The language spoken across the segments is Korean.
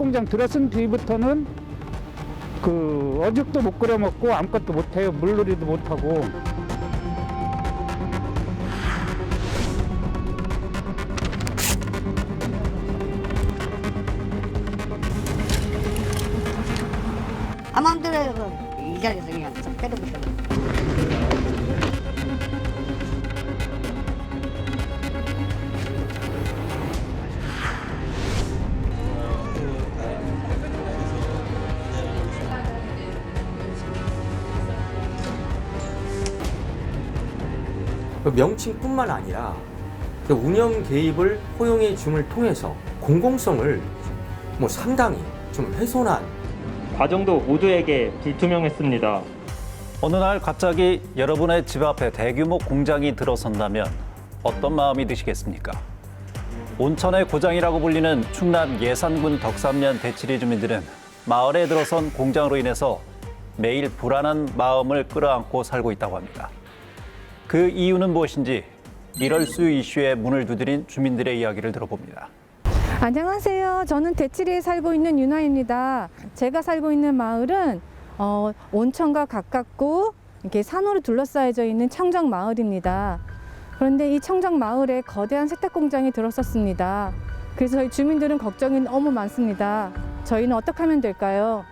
세탁공장 들어선 뒤부터는 그 어죽도 못 끓여 먹고 아무것도 못 해요. 물놀이도 못 하고. 마음대로 이 자리에서 그냥 좀 때려부셔. 명칭뿐만 아니라 운영 개입을 호용의 줌을 통해서 공공성을 상당히 좀 훼손한 과정도 모두에게 불투명했습니다. 어느 날 갑자기 여러분의 집 앞에 대규모 공장이 들어선다면 어떤 마음이 드시겠습니까? 온천의 고장이라고 불리는 충남 예산군 덕산면 대치리 주민들은 마을에 들어선 공장으로 인해서 매일 불안한 마음을 끌어안고 살고 있다고 합니다. 그 이유는 무엇인지 이럴 수 이슈에 문을 두드린 주민들의 이야기를 들어봅니다. 안녕하세요. 저는 대치리에 살고 있는 윤아입니다. 제가 살고 있는 마을은 온천과 가깝고 이렇게 산으로 둘러싸여져 있는 청정 마을입니다. 그런데 이 청정 마을에 거대한 세탁 공장이 들어섰습니다. 그래서 저희 주민들은 걱정이 너무 많습니다. 저희는 어떻게 하면 될까요?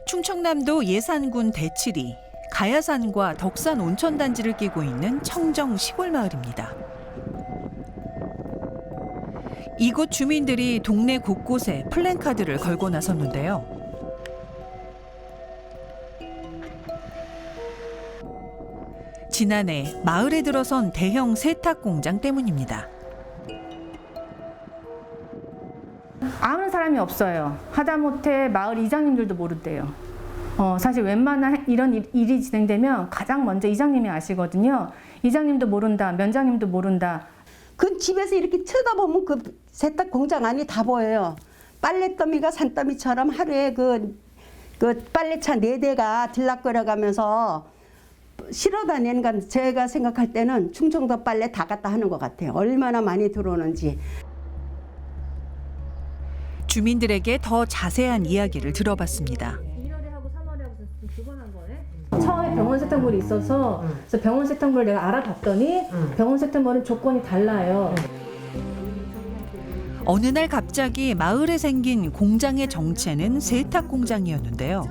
충청남도 예산군 대치리, 가야산과 덕산 온천단지를 끼고 있는 청정 시골 마을입니다. 이곳 주민들이 동네 곳곳에 플랜카드를 걸고 나섰는데요. 지난해 마을에 들어선 대형 세탁 공장 때문입니다. 아는 사람이 없어요. 하다못해 마을 이장님들도 모른대요. 사실 웬만한 이런 일이 진행되면 가장 먼저 이장님이 아시거든요. 이장님도 모른다, 면장님도 모른다. 그 집에서 이렇게 쳐다보면 그 세탁 공장 안이 다 보여요. 빨래더미가 산더미처럼 하루에 그 빨래차 4대가 들락거려가면서 실어 다니는 건 제가 생각할 때는 충청도 빨래 다 갖다 하는 것 같아요. 얼마나 많이 들어오는지. 주민들에게 더 자세한 이야기를 들어봤습니다. 처음에 병원 세탁물이 있어서 그래서 병원 세탁물을 내가 알아봤더니 병원 세탁물은 조건이 달라요. 어느 날 갑자기 마을에 생긴 공장의 정체는 세탁 공장이었는데요.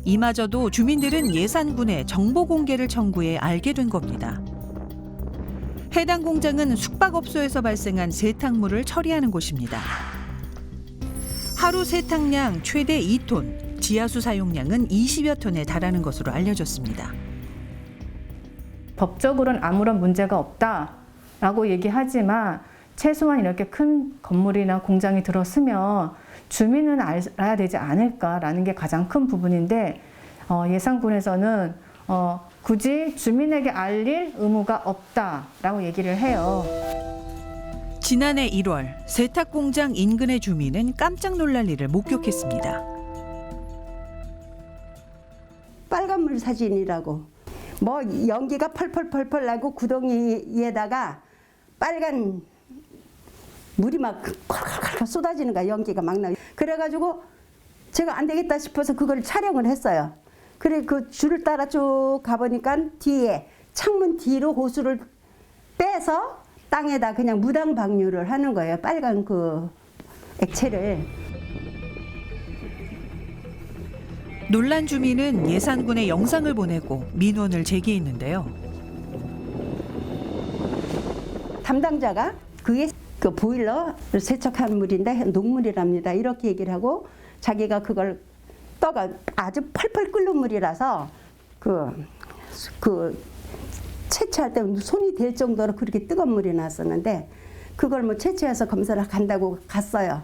이마저도 주민들은 예산군에 정보 공개를 청구해 알게 된 겁니다. 해당 공장은 숙박업소에서 발생한 세탁물을 처리하는 곳입니다. 하루 세탁량 최대 2톤, 지하수 사용량은 20여 톤에 달하는 것으로 알려졌습니다. 법적으로는 아무런 문제가 없다라고 얘기하지만 최소한 이렇게 큰 건물이나 공장이 들어서면 주민은 알아야 되지 않을까라는 게 가장 큰 부분인데 예산군에서는 굳이 주민에게 알릴 의무가 없다라고 얘기를 해요. 지난해 1월 세탁 공장 인근의 주민은 깜짝 놀랄 일을 목격했습니다. 빨간물 사진이라고. 뭐 연기가 펄펄펄펄 나고 구덩이에다가 빨간 물이 막 콜콜콜 쏟아지는 거야. 연기가 막 나. 그래가지고 제가 안 되겠다 싶어서 그걸 촬영을 했어요. 그래 그 줄을 따라 쭉 가보니까 뒤에 창문 뒤로 호수를 빼서 땅에다 그냥 무당 방류를 하는 거예요. 빨간 그 액체를. 놀란 주민은 예산군에 영상을 보내고 민원을 제기했는데요. 담당자가 그게 그 보일러 세척한 물인데 녹물이랍니다. 이렇게 얘기를 하고 자기가 그걸 떠가 아주 펄펄 끓는 물이라서 그 채취할 때 손이 될 정도로 그렇게 뜨거운 물이 나왔었는데 그걸 뭐 채취해서 검사를 간다고 갔어요.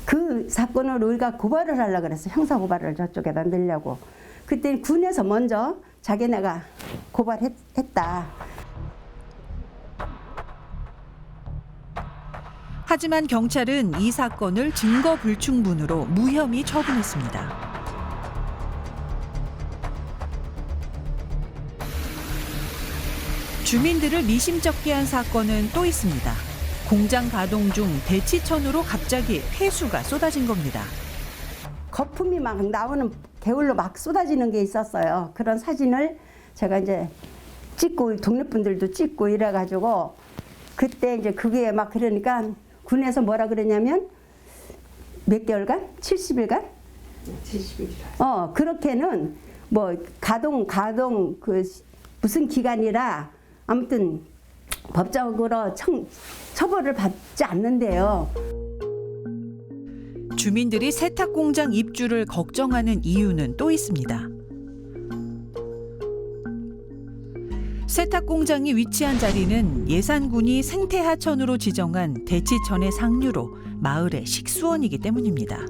그 사건을 우리가 고발을 하려고 그랬어요. 형사 고발을 저쪽에다 넣으려고. 그때 군에서 먼저 자기네가 고발했다. 하지만 경찰은 이 사건을 증거 불충분으로 무혐의 처분했습니다. 주민들을 미심쩍게 한 사건은 또 있습니다. 공장 가동 중 대치천으로 갑자기 폐수가 쏟아진 겁니다. 거품이 막 나오는 개울로 막 쏟아지는 게 있었어요. 그런 사진을 제가 이제 찍고 동네 분들도 찍고 이래가지고 그때 이제 그게 막 그러니까 군에서 뭐라 그러냐면 몇 개월간? 70일간? 70일간. 그렇게는 뭐 가동 그 무슨 기간이라 아무튼 법적으로 처벌을 받지 않는데요. 주민들이 세탁 공장 입주를 걱정하는 이유는 또 있습니다. 세탁 공장이 위치한 자리는 예산군이 생태하천으로 지정한 대치천의 상류로 마을의 식수원이기 때문입니다.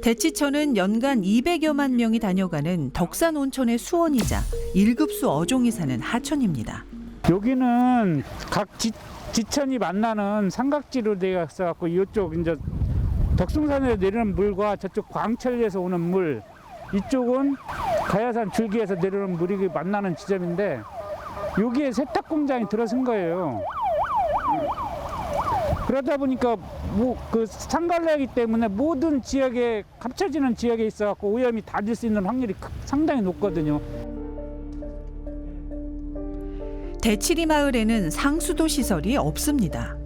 대치천은 연간 200여만 명이 다녀가는 덕산 온천의 수원이자 1급수 어종이 사는 하천입니다. 여기는 각 지천이 만나는 삼각지로 되어 있어갖고 이쪽 이제 덕숭산에서 내리는 물과 저쪽 광천에서 오는 물, 이쪽은 가야산 줄기에서 내려오는 물이 만나는 지점인데 여기에 세탁 공장이 들어선 거예요. 그러다 보니까 그 상갈래이기 때문에 모든 지역에 합쳐지는 지역에 있어갖고 오염이 닿을 수 있는 확률이 상당히 높거든요. 대치리 마을에는 상수도 시설이 없습니다.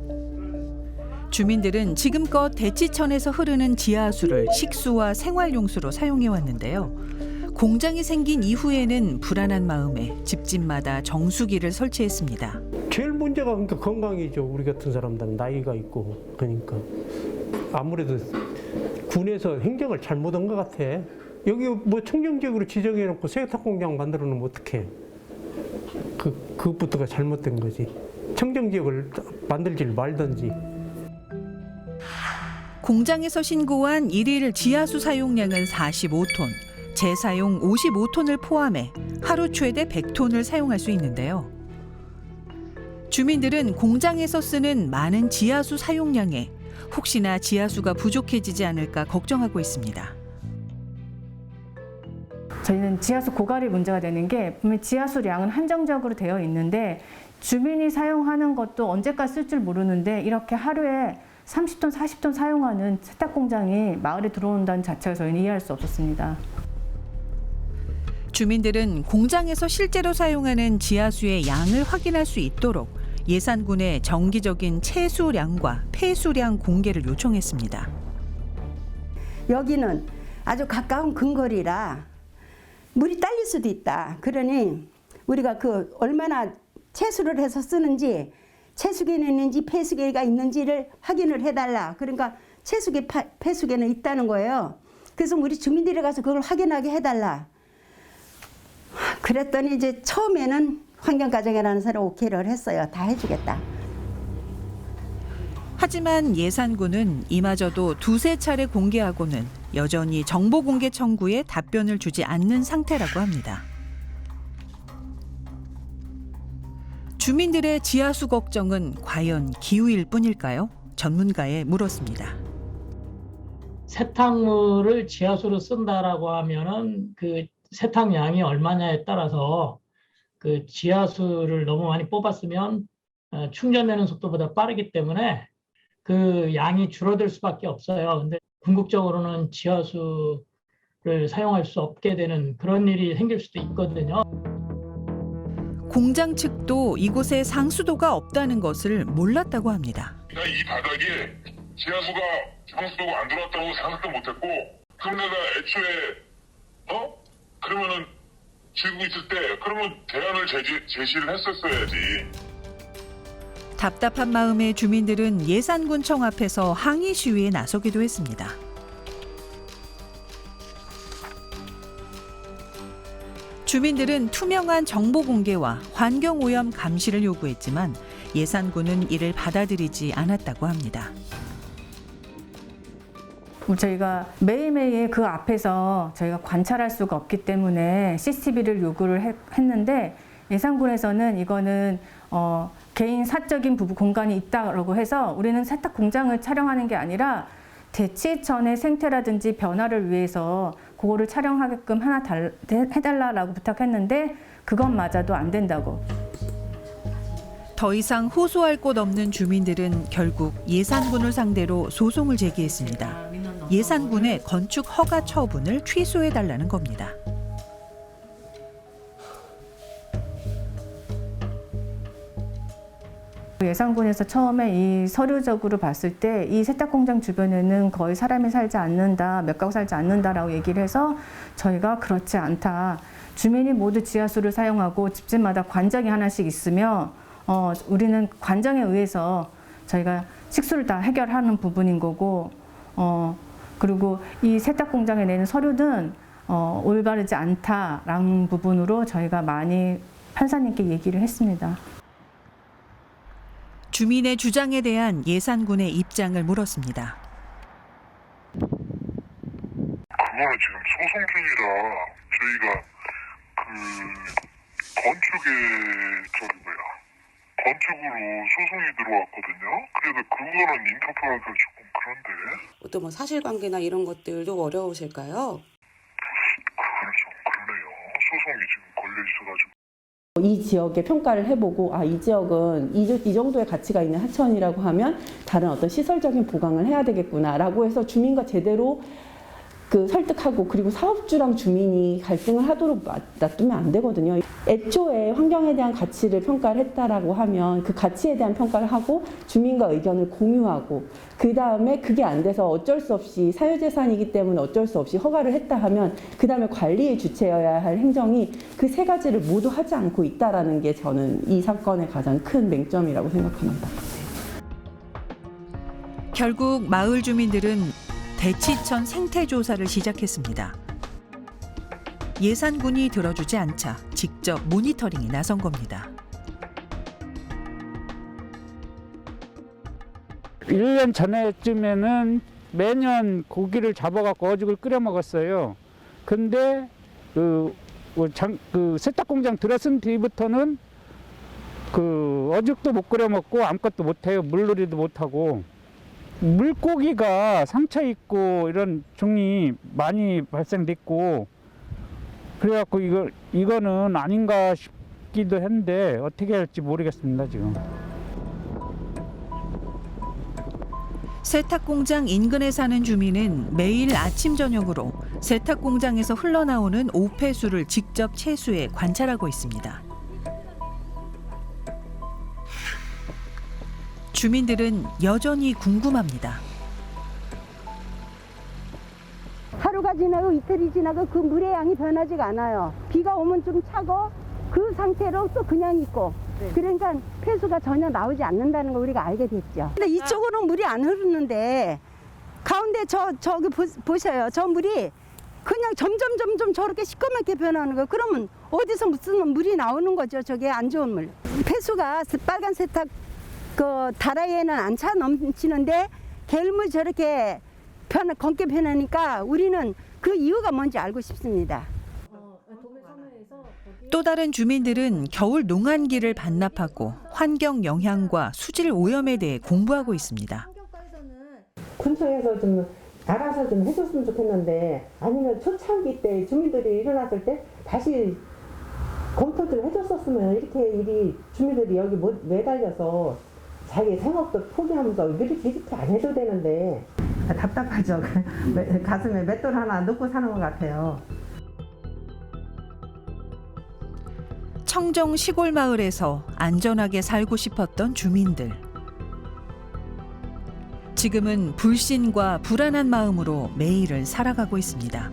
주민들은 지금껏 대치천에서 흐르는 지하수를 식수와 생활용수로 사용해 왔는데요. 공장이 생긴 이후에는 불안한 마음에 집집마다 정수기를 설치했습니다. 제일 문제가 그러니까 건강이죠. 우리 같은 사람들은 나이가 있고 그러니까 아무래도 군에서 행정을 잘못한 것 같아. 여기 뭐 청정지역으로 지정해놓고 세탁 공장 만들어 놓으면 어떡해? 그것부터가 잘못된 거지. 청정지역을 만들질 말든지. 공장에서 신고한 일일 지하수 사용량은 45톤, 재사용 55톤을 포함해 하루 최대 100톤을 사용할 수 있는데요. 주민들은 공장에서 쓰는 많은 지하수 사용량에 혹시나 지하수가 부족해지지 않을까 걱정하고 있습니다. 저희는 지하수 고갈이 문제가 되는 게 분명 지하수량은 한정적으로 되어 있는데 주민이 사용하는 것도 언제까지 쓸 줄 모르는데 이렇게 하루에 30톤, 40톤 사용하는 세탁 공장이 마을에 들어온다는 자체가 저희는 이해할 수 없었습니다. 주민들은 공장에서 실제로 사용하는 지하수의 양을 확인할 수 있도록 예산군에 정기적인 채수량과 폐수량 공개를 요청했습니다. 여기는 아주 가까운 근거리라 물이 딸릴 수도 있다. 그러니 우리가 그 얼마나 채수를 해서 쓰는지 채수기는 있는지 폐수기가 있는지를 확인을 해달라. 그러니까 채수기, 폐수기는 있다는 거예요. 그래서 우리 주민들이 가서 그걸 확인하게 해달라. 그랬더니 이제 처음에는 환경가정이라는 사람이 오케이를 했어요. 다 해주겠다. 하지만 예산군은 이마저도 두세 차례 공개하고는 여전히 정보 공개 청구에 답변을 주지 않는 상태라고 합니다. 주민들의 지하수 걱정은 과연 기후일 뿐일까요? 전문가에 물었습니다. 세탁물을 지하수로 쓴다라고 하면은 그 세탁량이 얼마냐에 따라서 그 지하수를 너무 많이 뽑았으면 충전되는 속도보다 빠르기 때문에 그 양이 줄어들 수밖에 없어요. 근데 궁극적으로는 지하수를 사용할 수 없게 되는 그런 일이 생길 수도 있거든요. 공장 측도 이곳에 상수도가 없다는 것을 몰랐다고 합니다. 이 바닥에 지하수가 상수도가 안 들어왔다고 생각도 못했고, 그럼 내가 애초에 그러면은 지고 있을 때 그러면 대안을 제시를 했었어야지. 답답한 마음에 주민들은 예산군청 앞에서 항의 시위에 나서기도 했습니다. 주민들은 투명한 정보 공개와 환경오염 감시를 요구했지만 예산군은 이를 받아들이지 않았다고 합니다. 저희가 매일매일 그 앞에서 저희가 관찰할 수가 없기 때문에 CCTV를 요구를 했는데 예산군에서는 이거는 개인 사적인 부부 공간이 있다고 해서 우리는 세탁 공장을 촬영하는 게 아니라 대치천의 생태라든지 변화를 위해서 그거를 촬영하게끔 하나 해달라고 부탁했는데 그것마저도 안 된다고. 더 이상 호소할 곳 없는 주민들은 결국 예산군을 상대로 소송을 제기했습니다. 예산군의 건축 허가 처분을 취소해달라는 겁니다. 예산군에서 처음에 이 서류적으로 봤을 때 이 세탁공장 주변에는 거의 사람이 살지 않는다, 몇 가구 살지 않는다라고 얘기를 해서 저희가 그렇지 않다. 주민이 모두 지하수를 사용하고 집집마다 관정이 하나씩 있으며 우리는 관정에 의해서 저희가 식수를 다 해결하는 부분인 거고 그리고 이 세탁공장에 내는 서류는 올바르지 않다라는 부분으로 저희가 많이 판사님께 얘기를 했습니다. 주민의 주장에 대한 예산군의 입장을 물었습니다. 그거는 지금 소송 중이라 저희가 건축으로 소송이 들어왔거든요. 그래서 그거는 인터뷰하기가 조금 그런데. 어떤 뭐 사실관계나 이런 것들도 어려우실까요? 그거는 좀 그러네요. 소송이 지금 걸려 있어가지고. 이 지역의 평가를 해보고 이 지역은 이 정도의 가치가 있는 하천이라고 하면 다른 어떤 시설적인 보강을 해야 되겠구나라고 해서 주민과 제대로 설득하고 그리고 사업주랑 주민이 갈등을 하도록 놔두면 안 되거든요. 애초에 환경에 대한 가치를 평가를 했다라고 하면 그 가치에 대한 평가를 하고 주민과 의견을 공유하고 그 다음에 그게 안 돼서 어쩔 수 없이 사유재산이기 때문에 어쩔 수 없이 허가를 했다 하면 그 다음에 관리의 주체여야 할 행정이 그 세 가지를 모두 하지 않고 있다라는 게 저는 이 사건의 가장 큰 맹점이라고 생각합니다. 결국 마을 주민들은 대치천 생태조사를 시작했습니다. 예산군이 들어주지 않자 직접 모니터링에 나선 겁니다. 1년 전에쯤에는 매년 고기를 잡아갖고 어죽을 끓여 먹었어요. 근데 그 세탁공장 들어선 뒤부터는 어죽도 못 끓여 먹고 아무것도 못 해요. 물놀이도 못 하고. 물고기가 상처 있고 이런 종이 많이 발생됐고 그래갖고 이거는 아닌가 싶기도 했는데 어떻게 할지 모르겠습니다 지금. 세탁공장 인근에 사는 주민은 매일 아침 저녁으로 세탁공장에서 흘러나오는 오폐수를 직접 채수해 관찰하고 있습니다. 주민들은 여전히 궁금합니다. 하루가 지나고 이틀이 지나고 그 물의 양이 변하지가 않아요. 비가 오면 좀 차고 그 상태로 또 그냥 있고 그러니까 폐수가 전혀 나오지 않는다는 걸 우리가 알게 됐죠. 근데 이쪽으로는 물이 안 흐르는데 가운데 저기 보셔요. 저 물이 그냥 점점 저렇게 시꺼멓게 변하는 거예요. 그러면 어디서 무슨 물이 나오는 거죠. 저게 안 좋은 물. 폐수가 빨간 세탁 다라이에는 안 차 넘치는데 게을물 저렇게 검게 변하니까 우리는 그 이유가 뭔지 알고 싶습니다. 또 다른 주민들은 겨울 농한기를 반납하고 환경 영향과 수질 오염에 대해 공부하고 있습니다. 근처에서 좀 알아서 좀 해줬으면 좋겠는데 아니면 초창기 때 주민들이 일어났을 때 다시 검토 좀 해줬었으면 이렇게 일이 주민들이 여기 매달려서 자기 생업도 포기하면서 이렇게 안 해도 되는데 답답하죠. 가슴에 맷돌 하나 넣고 사는 것 같아요. 청정 시골 마을에서 안전하게 살고 싶었던 주민들. 지금은 불신과 불안한 마음으로 매일을 살아가고 있습니다.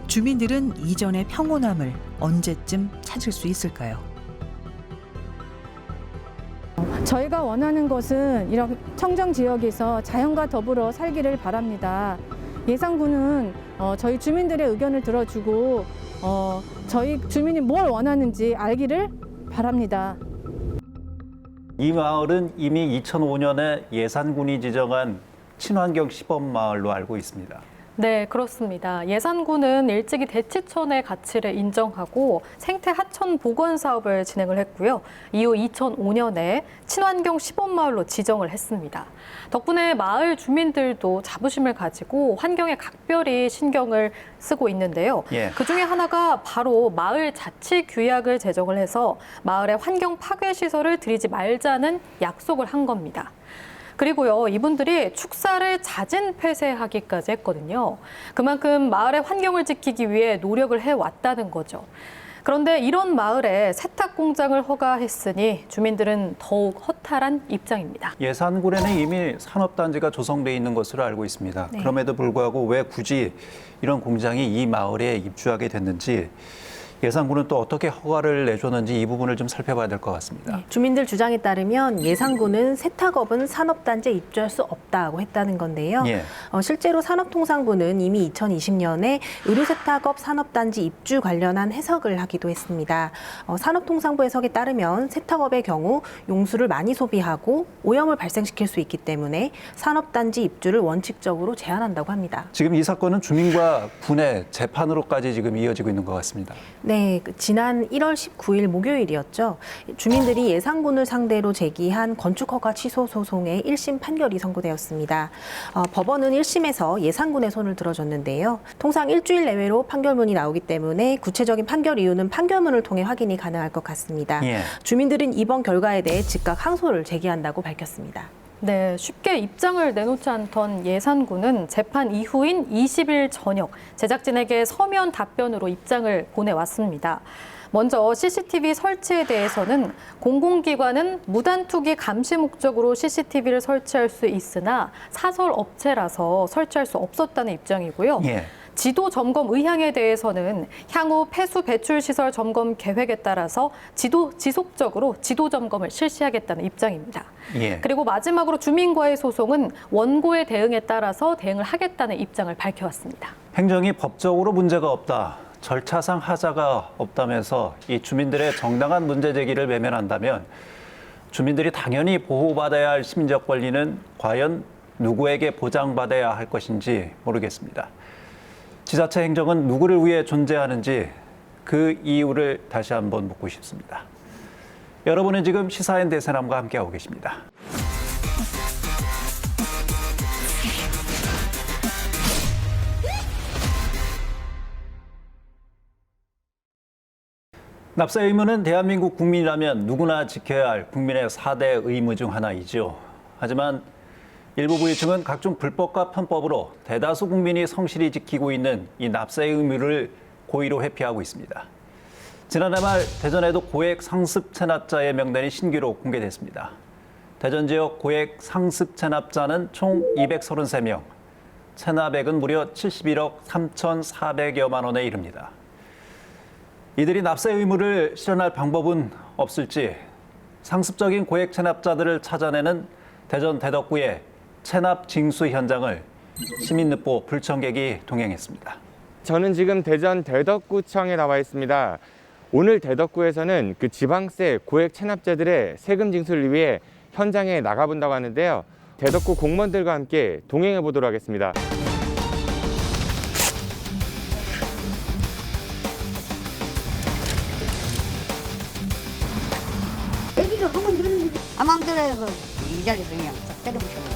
주민들은 이전의 평온함을 언제쯤 찾을 수 있을까요? 저희가 원하는 것은 이런 청정 지역에서 자연과 더불어 살기를 바랍니다. 예산군은 저희 주민들의 의견을 들어주고 저희 주민이 뭘 원하는지 알기를 바랍니다. 이 마을은 이미 2005년에 예산군이 지정한 친환경 시범마을로 알고 있습니다. 네, 그렇습니다. 예산군은 일찍이 대치천의 가치를 인정하고 생태 하천 복원 사업을 진행을 했고요. 이후 2005년에 친환경 시범마을로 지정을 했습니다. 덕분에 마을 주민들도 자부심을 가지고 환경에 각별히 신경을 쓰고 있는데요. 그중에 하나가 바로 마을 자치 규약을 제정을 해서 마을의 환경 파괴 시설을 들이지 말자는 약속을 한 겁니다. 그리고요, 이분들이 축사를 자진 폐쇄하기까지 했거든요. 그만큼 마을의 환경을 지키기 위해 노력을 해왔다는 거죠. 그런데 이런 마을에 세탁 공장을 허가했으니 주민들은 더욱 허탈한 입장입니다. 예산군에는 이미 산업단지가 조성돼 있는 것으로 알고 있습니다. 네. 그럼에도 불구하고 왜 굳이 이런 공장이 이 마을에 입주하게 됐는지, 예산군은 또 어떻게 허가를 내줬는지 이 부분을 좀 살펴봐야 될 것 같습니다. 주민들 주장에 따르면 예산군은 세탁업은 산업단지에 입주할 수 없다고 했다는 건데요. 실제로 산업통상부는 이미 2020년에 의류세탁업 산업단지 입주 관련한 해석을 하기도 했습니다. 산업통상부 해석에 따르면 세탁업의 경우 용수를 많이 소비하고 오염을 발생시킬 수 있기 때문에 산업단지 입주를 원칙적으로 제한한다고 합니다. 지금 이 사건은 주민과 군의 재판으로까지 지금 이어지고 있는 것 같습니다. 네, 지난 1월 19일 목요일이었죠. 주민들이 예산군을 상대로 제기한 건축허가 취소 소송의 1심 판결이 선고되었습니다. 법원은 1심에서 예산군의 손을 들어줬는데요. 통상 일주일 내외로 판결문이 나오기 때문에 구체적인 판결 이유는 판결문을 통해 확인이 가능할 것 같습니다. 주민들은 이번 결과에 대해 즉각 항소를 제기한다고 밝혔습니다. 네, 쉽게 입장을 내놓지 않던 예산군은 재판 이후인 20일 저녁 제작진에게 서면 답변으로 입장을 보내왔습니다. 먼저 CCTV 설치에 대해서는 공공기관은 무단투기 감시 목적으로 CCTV를 설치할 수 있으나 사설 업체라서 설치할 수 없었다는 입장이고요. 지도 점검 의향에 대해서는 향후 폐수 배출 시설 점검 계획에 따라서 지속적으로 지도 점검을 실시하겠다는 입장입니다. 그리고 마지막으로 주민과의 소송은 원고의 대응에 따라서 대응을 하겠다는 입장을 밝혀왔습니다. 행정이 법적으로 문제가 없다, 절차상 하자가 없다면서 이 주민들의 정당한 문제 제기를 외면한다면 주민들이 당연히 보호받아야 할 시민적 권리는 과연 누구에게 보장받아야 할 것인지 모르겠습니다. 지자체 행정은 누구를 위해 존재하는지 그 이유를 다시 한번 묻고 싶습니다. 여러분은 지금 시사인 대세남과 함께하고 계십니다. 납세 의무는 대한민국 국민이라면 누구나 지켜야 할 국민의 4대 의무 중 하나이죠. 하지만 일부 부유층은 각종 불법과 편법으로 대다수 국민이 성실히 지키고 있는 이 납세 의무를 고의로 회피하고 있습니다. 지난해 말 대전에도 고액 상습 체납자의 명단이 신규로 공개됐습니다. 대전 지역 고액 상습 체납자는 총 233명, 체납액은 무려 71억 3,400여만 원에 이릅니다. 이들이 납세 의무를 실현할 방법은 없을지 상습적인 고액 체납자들을 찾아내는 대전 대덕구의 체납 징수 현장을 시민늑보 불청객이 동행했습니다. 저는 지금 대전 대덕구청에 나와 있습니다. 오늘 대덕구에서는 그 지방세 고액 체납자들의 세금 징수를 위해 현장에 나가본다고 하는데요. 대덕구 공무원들과 함께 동행해 보도록 하겠습니다. 애기도 한번 들으면 아마 들어요. 이 자리에서 그냥 딱 때려붙여요.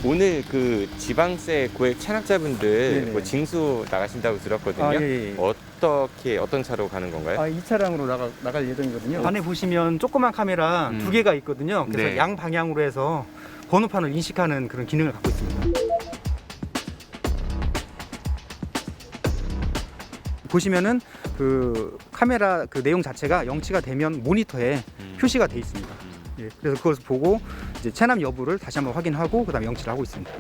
오늘 그 지방세 고액 체납자분들 네네. 뭐 징수 나가신다고 들었거든요. 아, 예, 예. 어떤 차로 가는 건가요? 이 차량으로 나갈 예정이거든요. 안에 보시면 조그만 카메라 2개가 있거든요. 그래서 네. 양방향으로 해서 번호판을 인식하는 그런 기능을 갖고 있습니다. 보시면은 그 카메라 그 내용 자체가 영치가 되면 모니터에 표시가 돼 있습니다. 예, 그래서 그것을 보고 이제 체납 여부를 다시 한번 확인하고 그다음에 영치를 하고 있습니다.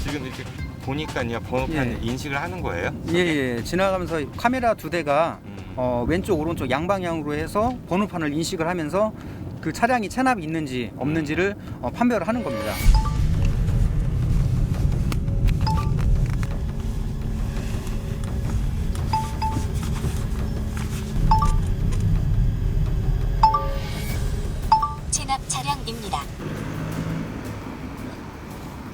지금 이렇게 보니까요 번호판 인식을 하는 거예요? 예, 지나가면서 카메라 2대가 왼쪽 오른쪽 양방향으로 해서 번호판을 인식을 하면서 그 차량이 체납이 있는지 없는지를 판별을 하는 겁니다. 체납 차량입니다.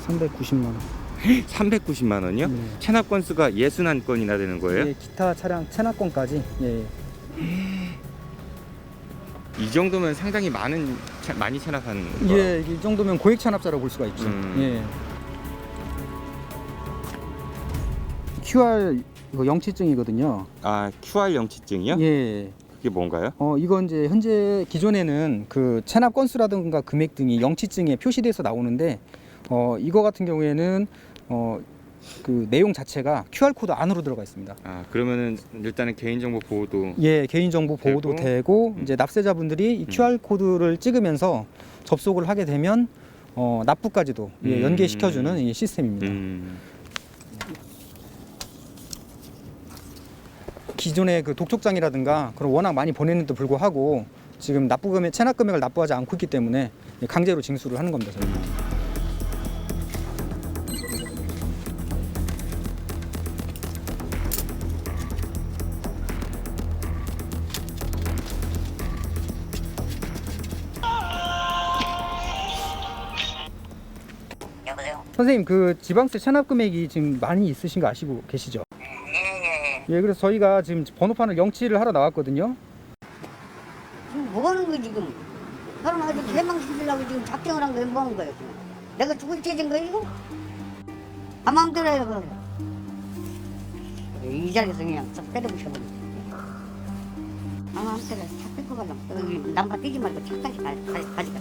390만 원. 390만 원이요? 네. 체납 건수가 61건이나 되는 거예요? 예, 기타 차량 체납건까지. 예. 이 정도면 상당히 많이 체납한 거. 예, 이 정도면 고액 체납자라고 볼 수가 있죠. 예. QR 이거 영치증이거든요. 아, QR 영치증이요? 예. 그게 뭔가요? 이건 이제 현재 기존에는 그 체납 건수라든가 금액 등이 영치증에 표시돼서 나오는데 이거 같은 경우에는 그 내용 자체가 QR 코드 안으로 들어가 있습니다. 아, 그러면은 일단은 개인정보 보호도 예, 개인정보 보호도 되고 이제 납세자분들이 이 QR 코드를 찍으면서 접속을 하게 되면 납부까지도 예, 연계시켜주는 이 시스템입니다. 기존의 그 독촉장이라든가 그런 워낙 많이 보냈는데도 불구하고 지금 납부금액 체납 금액을 납부하지 않고 있기 때문에 강제로 징수를 하는 겁니다. 저희는. 여보세요? 선생님 그 지방세 체납 금액이 지금 많이 있으신 거 아시고 계시죠? 예, 그래서 저희가 지금 번호판을 영치를 하러 나왔거든요. 지금 뭐 하는 거야 지금? 사람 아주 개망신들라고 지금 작정을 한 거야 뭐 하는 거야 지금? 내가 죽을 죄진 거야 이거? 아 마음대로 해 그래. 이 자리에서 그냥 싹 때려부셔버려. 아 마음대로 차 뺏고 가려고 여기 남바 뛰지 말고 차까지 가져가.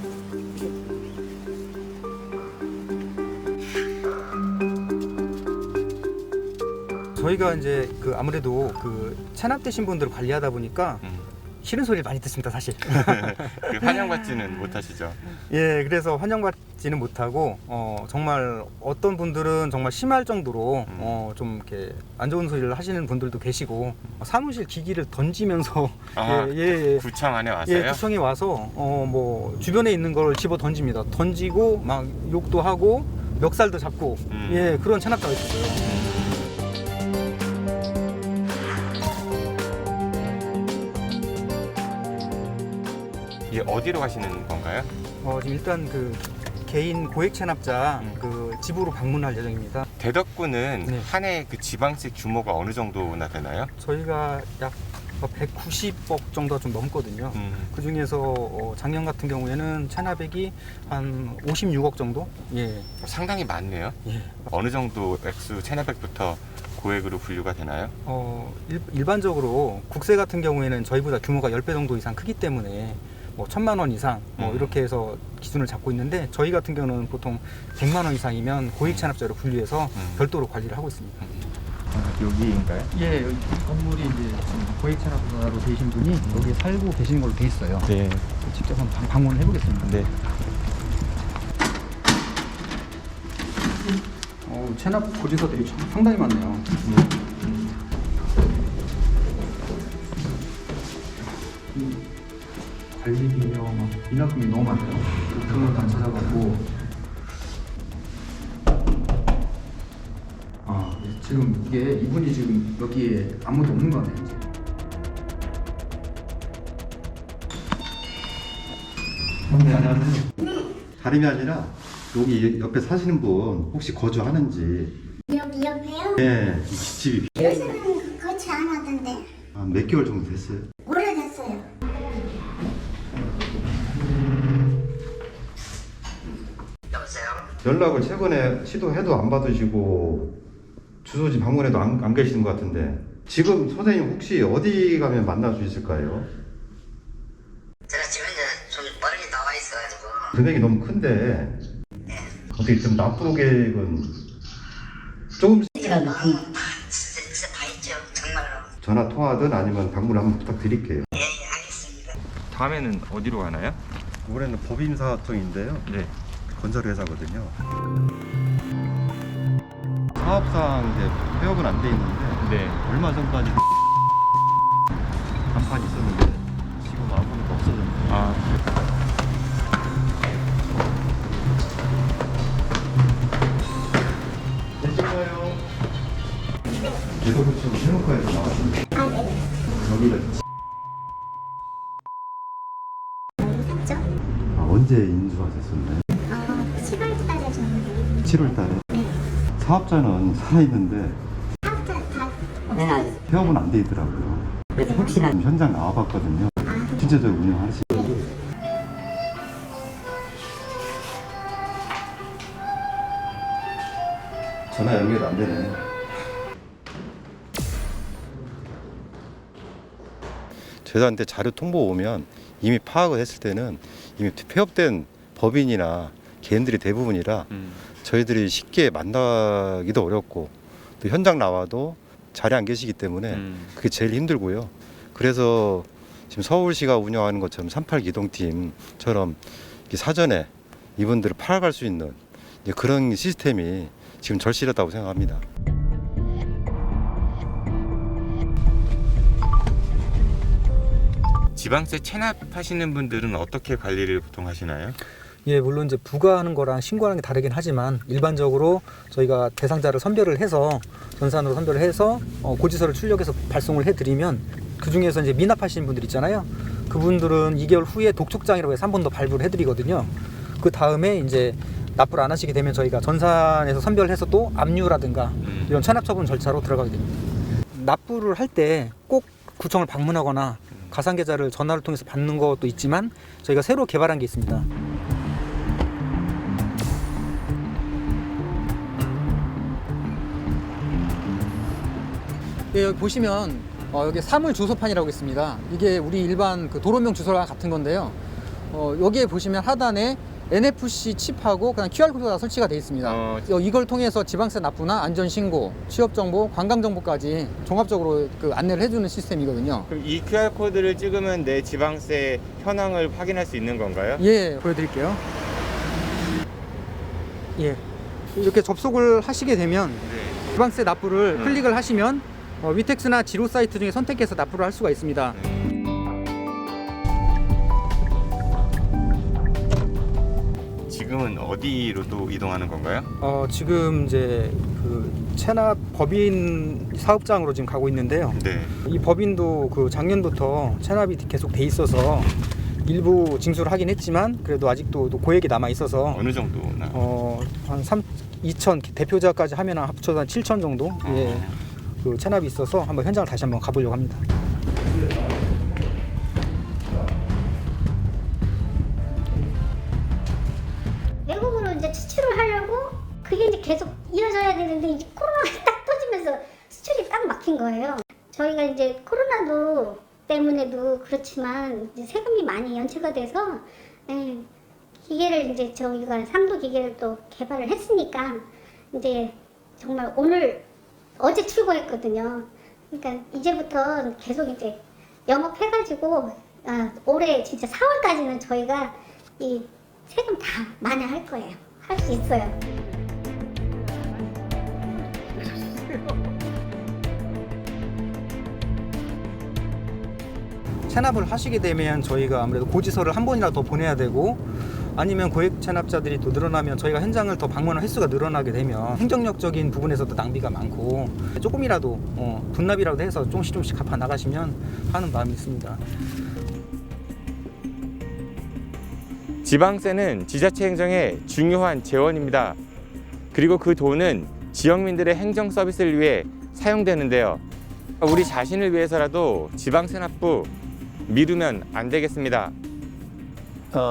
저희가 이제 그 아무래도 그 체납되신 분들을 관리하다 보니까 싫은 소리를 많이 듣습니다, 사실. 그 환영받지는 못하시죠? 예, 그래서 환영받지는 못하고 정말 어떤 분들은 정말 심할 정도로 좀 이렇게 안 좋은 소리를 하시는 분들도 계시고 사무실 기기를 던지면서 구청 안에 와서요? 예, 구청에 와서 뭐 주변에 있는 걸 집어 던집니다. 던지고 막 욕도 하고 멱살도 잡고 예, 그런 체납자가 있었어요. 이게 어디로 가시는 건가요? 지금 일단 그 개인 고액 체납자 그 집으로 방문할 예정입니다. 대덕구는 한 해 그 지방세 규모가 어느 정도나 되나요? 저희가 약 190억 정도가 좀 넘거든요. 그 중에서 작년 같은 경우에는 체납액이 한 56억 정도? 예. 상당히 많네요. 예. 어느 정도 액수 체납액부터 고액으로 분류가 되나요? 일반적으로 국세 같은 경우에는 저희보다 규모가 10배 정도 이상 크기 때문에 뭐 1,000만 원 이상 뭐 이렇게 해서 기준을 잡고 있는데 저희 같은 경우는 보통 100만 원 이상이면 고액 체납자로 분류해서 별도로 관리를 하고 있습니다. 여기인가요? 예, 여기 건물이 이제 지금 고액 체납자로 되신 분이 여기 살고 계시는 걸로 돼 있어요. 네. 직접 한번 방문을 해보겠습니다. 네. 체납 고지서들이 상당히 많네요. 관리비며 인하금이 너무 많아요. 그런 것도 안 찾아가고. 지금 이게 이분이 지금 여기에 아무도 없는 거네요. 안녕하세요. 다름이 아니라 여기 옆에 사시는 분 혹시 거주하는지. 여기 옆에요? 네, 집이 요새는 거치 안 하던데. 몇 개월 정도 됐어요? 오래됐어요. 연락을 최근에 시도해도 안 받으시고 주소지 방문해도 안 계시는 것 같은데 지금 선생님 혹시 어디 가면 만날 수 있을까요? 제가 지금 이제 좀 멀리 나와 있어가지고. 금액이 너무 큰데 어떻게 좀 납부 계획은 조금씩 진짜 다 있죠, 정말로. 전화 통화든 아니면 방문을 한번 부탁드릴게요. 다음에는 어디로 가나요? 올해는 법인사업청인데요. 네. 건설회사거든요. 사업상 이제 폐업은 안 돼 있는데 얼마 전까지 간판이 있었는데 지금 아무것도 없어졌네요. 되실까요? 대덕구청 세무과에서 나왔습니다. 여기를 언제 인수하셨었나요? 7월 달에 줬는데. 7월 달에? 네. 사업자는 살아있는데 사업자 다 폐업은 안 돼 있더라고요. 그래서 혹시나 지금 현장 나와봤거든요. 실제적으로 운영하시고. 전화 연결 안 되네. 저희한테 자료 통보 오면 이미 파악을 했을 때는 이미 폐업된 법인이나 개인들이 대부분이라 저희들이 쉽게 만나기도 어렵고 또 현장 나와도 자리에 안 계시기 때문에 그게 제일 힘들고요. 그래서 지금 서울시가 운영하는 것처럼 38 기동팀처럼 사전에 이분들을 파악할 수 있는 그런 시스템이 지금 절실하다고 생각합니다. 지방세 체납하시는 분들은 어떻게 관리를 보통 하시나요? 예, 물론 이제 부과하는 거랑 신고하는 게 다르긴 하지만 일반적으로 저희가 대상자를 선별을 해서 전산으로 선별을 해서 고지서를 출력해서 발송을 해드리면 그 중에서 이제 미납하시는 분들 있잖아요. 그분들은 2개월 후에 독촉장이라고 해서 한 번 더 발부를 해드리거든요. 그 다음에 이제 납부를 안 하시게 되면 저희가 전산에서 선별해서 또 압류라든가 이런 체납처분 절차로 들어가게 됩니다. 납부를 할 때 꼭 구청을 방문하거나 가상계좌를 전화를 통해서 받는 것도 있지만 저희가 새로 개발한 게 있습니다. 예, 여기 보시면 여기 사물 주소판이라고 있습니다. 이게 우리 일반 그 도로명 주소랑 같은 건데요. 여기에 보시면 하단에 NFC 칩하고 그냥 QR코드가 설치가 되어 있습니다. 이걸 통해서 지방세 납부나 안전신고, 취업정보, 관광정보까지 종합적으로 그 안내를 해주는 시스템이거든요. 그럼 이 QR코드를 찍으면 내 지방세 현황을 확인할 수 있는 건가요? 예, 보여드릴게요. 예, 이렇게 접속을 하시게 되면 지방세 납부를 클릭을 하시면 위텍스나 지로 사이트 중에 선택해서 납부를 할 수가 있습니다. 지금은 어디로 또 이동하는 건가요? 지금 이제 그 체납 법인 사업장으로 지금 가고 있는데요. 네. 이 법인도 그 작년부터 체납이 계속 돼 있어서 일부 징수를 하긴 했지만 그래도 아직도 고액이 남아 있어서 어느 정도 한 2천 대표자까지 하면 합쳐서 한 7천 정도 예, 그 체납이 있어서 한번 현장을 다시 한번 가보려고 합니다. 외국으로 이제 수출을 하려고 그게 이제 계속 이어져야 되는데 이제 코로나가 딱 터지면서 수출이 딱 막힌 거예요. 저희가 이제 코로나도 때문에도 그렇지만 이제 세금이 많이 연체가 돼서 기계를 이제 저희가 상도 기계를 또 개발을 했으니까 이제 정말 어제 출고했거든요. 그러니까 이제부터 계속 이제 영업해가지고 올해 진짜 4월까지는 저희가 이 세금 다 만회할 거예요. 할 수 있어요. 체납을 하시게 되면 저희가 아무래도 고지서를 한 번이라도 더 보내야 되고 아니면 고액 체납자들이 또 늘어나면 저희가 현장을 더 방문할 횟수가 늘어나게 되면 행정력적인 부분에서도 낭비가 많고 조금이라도 분납이라도 해서 조금씩 갚아 나가시면 하는 마음이 있습니다. 지방세는 지자체 행정의 중요한 재원입니다. 그리고 그 돈은 지역민들의 행정 서비스를 위해 사용되는데요. 우리 자신을 위해서라도 지방세 납부 미루면 안 되겠습니다.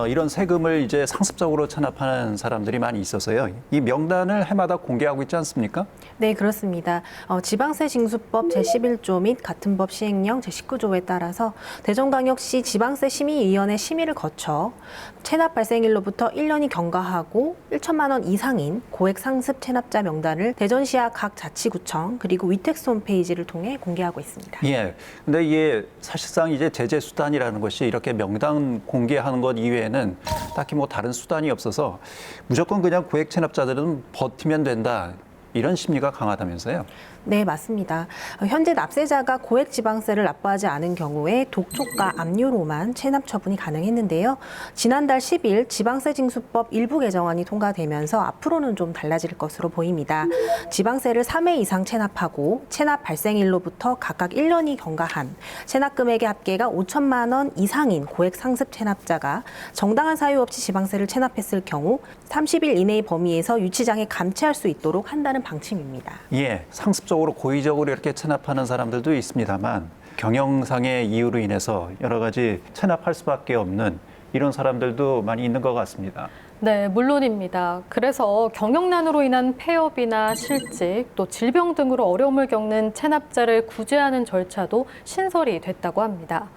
이런 세금을 이제 상습적으로 체납하는 사람들이 많이 있어서요. 이 명단을 해마다 공개하고 있지 않습니까? 네, 그렇습니다. 지방세 징수법 제11조 및 같은 법 시행령 제19조에 따라서 대전광역시 지방세 심의위원회 심의를 거쳐 체납 발생일로부터 1년이 경과하고 1천만 원 이상인 고액 상습 체납자 명단을 대전시와 각 자치구청 그리고 위텍스 홈페이지를 통해 공개하고 있습니다. 예. 근데 이게 사실상 이제 제재 수단이라는 것이 이렇게 명단 공개하는 것 이외에는 딱히 뭐 다른 수단이 없어서 무조건 그냥 고액 체납자들은 버티면 된다. 이런 심리가 강하다면서요? 네, 맞습니다. 현재 납세자가 고액 지방세를 납부하지 않은 경우에 독촉과 압류로만 체납 처분이 가능했는데요. 지난달 10일 지방세 징수법 일부 개정안이 통과되면서 앞으로는 좀 달라질 것으로 보입니다. 지방세를 3회 이상 체납하고 체납 발생일로부터 각각 1년이 경과한 체납 금액의 합계가 5천만 원 이상인 고액 상습 체납자가 정당한 사유 없이 지방세를 체납했을 경우 30일 이내의 범위에서 유치장에 감치할 수 있도록 한다는 방침입니다. 예, 상습적으로 고의적으로 이렇게 체납하는 사람들도 있습니다만 경영상의 이유로 인해서 여러 가지 체납할 수밖에 없는 이런 사람들도 많이 있는 것 같습니다. 네, 물론입니다. 그래서 경영난으로 인한 폐업이나 실직, 또 질병 등으로 어려움을 겪는 체납자를 구제하는 절차도 신설이 됐다고 합니다.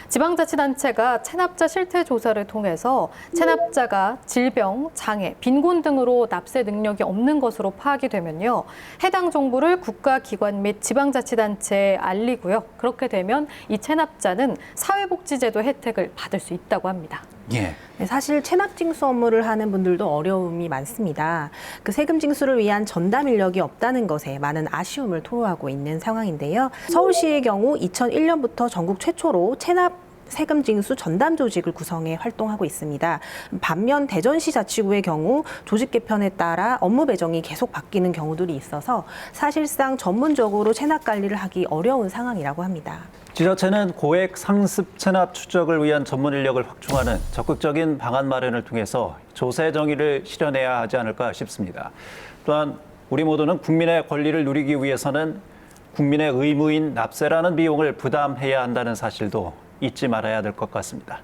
지방자치단체가 체납자 실태 조사를 통해서 체납자가 질병, 장애, 빈곤 등으로 납세 능력이 없는 것으로 파악이 되면요. 해당 정보를 국가기관 및 지방자치단체에 알리고요. 그렇게 되면 이 체납자는 사회복지제도 혜택을 받을 수 있다고 합니다. 예. 네, 사실 체납 징수 업무를 하는 분들도 어려움이 많습니다. 그 세금 징수를 위한 전담 인력이 없다는 것에 많은 아쉬움을 토로하고 있는 상황인데요. 서울시의 경우 2001년부터 전국 최초로 체납 세금 징수 전담 조직을 구성해 활동하고 있습니다. 반면 대전시 자치구의 경우 조직 개편에 따라 업무 배정이 계속 바뀌는 경우들이 있어서 사실상 전문적으로 체납 관리를 하기 어려운 상황이라고 합니다. 지자체는 고액 상습 체납 추적을 위한 전문 인력을 확충하는 적극적인 방안 마련을 통해서 조세 정의를 실현해야 하지 않을까 싶습니다. 또한 우리 모두는 국민의 권리를 누리기 위해서는 국민의 의무인 납세라는 비용을 부담해야 한다는 사실도 잊지 말아야 될 것 같습니다.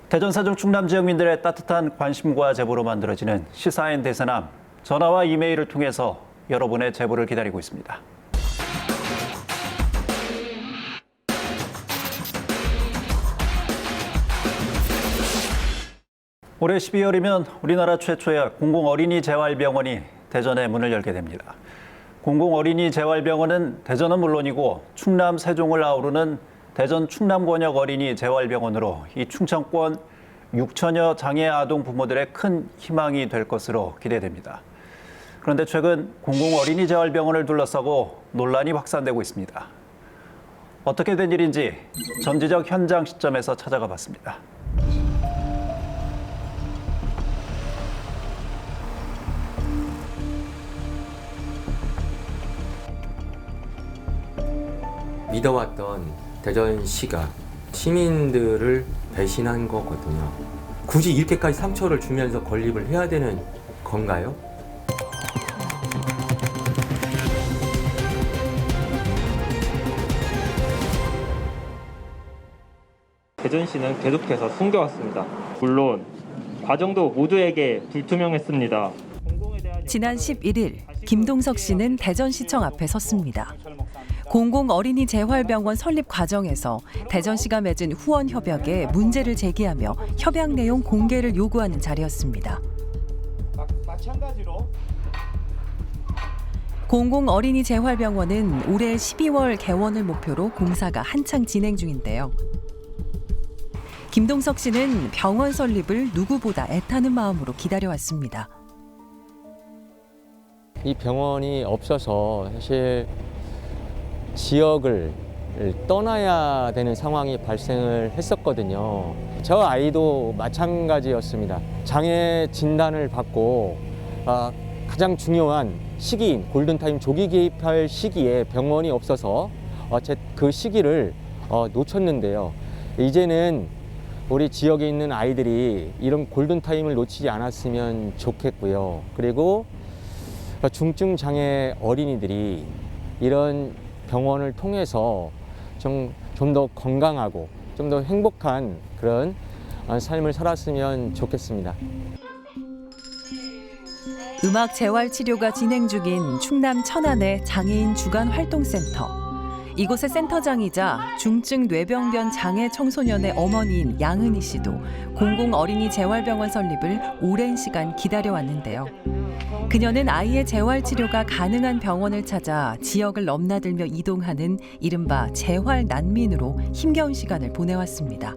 대전, 세종, 충남 지역민들의 따뜻한 관심과 제보로 만들어지는 시사인 대세남, 전화와 이메일을 통해서 여러분의 제보를 기다리고 있습니다. 올해 12월이면 우리나라 최초의 공공어린이 재활병원이 대전에 문을 열게 됩니다. 공공어린이 재활병원은 대전은 물론이고 충남, 세종을 아우르는 대전 충남권역 어린이 재활병원으로 이 충청권 6천여 장애 아동 부모들의 큰 희망이 될 것으로 기대됩니다. 그런데 최근 공공어린이 재활병원을 둘러싸고 논란이 확산되고 있습니다. 어떻게 된 일인지 전지적 현장 시점에서 찾아가 봤습니다. 믿어왔던 대전시가 시민들을 배신한 거거든요. 굳이 이렇게까지 상처를 주면서 건립을 해야 되는 건가요? 대전시는 계속해서 숨겨왔습니다. 물론 과정도 모두에게 불투명했습니다. 지난 11일 김동석 씨는 대전시청 앞에 섰습니다. 공공어린이 재활병원 설립 과정에서 대전시가 맺은 후원 협약에 문제를 제기하며 협약 내용 공개를 요구하는 자리였습니다. 마찬가지로 공공어린이 재활병원은 올해 12월 개원을 목표로 공사가 한창 진행 중인데요. 김동석 씨는 병원 설립을 누구보다 애타는 마음으로 기다려왔습니다. 이 병원이 없어서 사실 지역을 떠나야 되는 상황이 발생을 했었거든요. 저 아이도 마찬가지였습니다. 장애 진단을 받고 가장 중요한 시기인 골든타임 조기 개입할 시기에 병원이 없어서 그 시기를 놓쳤는데요. 이제는 우리 지역에 있는 아이들이 이런 골든타임을 놓치지 않았으면 좋겠고요. 그리고 중증 장애 어린이들이 이런 병원을 통해서 좀 더 건강하고 좀 더 행복한 그런 삶을 살았으면 좋겠습니다. 음악 재활 치료가 진행 중인 충남 천안의 장애인 주간 활동센터. 이곳의 센터장이자 중증 뇌병변 장애 청소년의 어머니인 양은희 씨도 공공어린이 재활병원 설립을 오랜 시간 기다려왔는데요. 그녀는 아이의 재활 치료가 가능한 병원을 찾아 지역을 넘나들며 이동하는 이른바 재활 난민으로 힘겨운 시간을 보내왔습니다.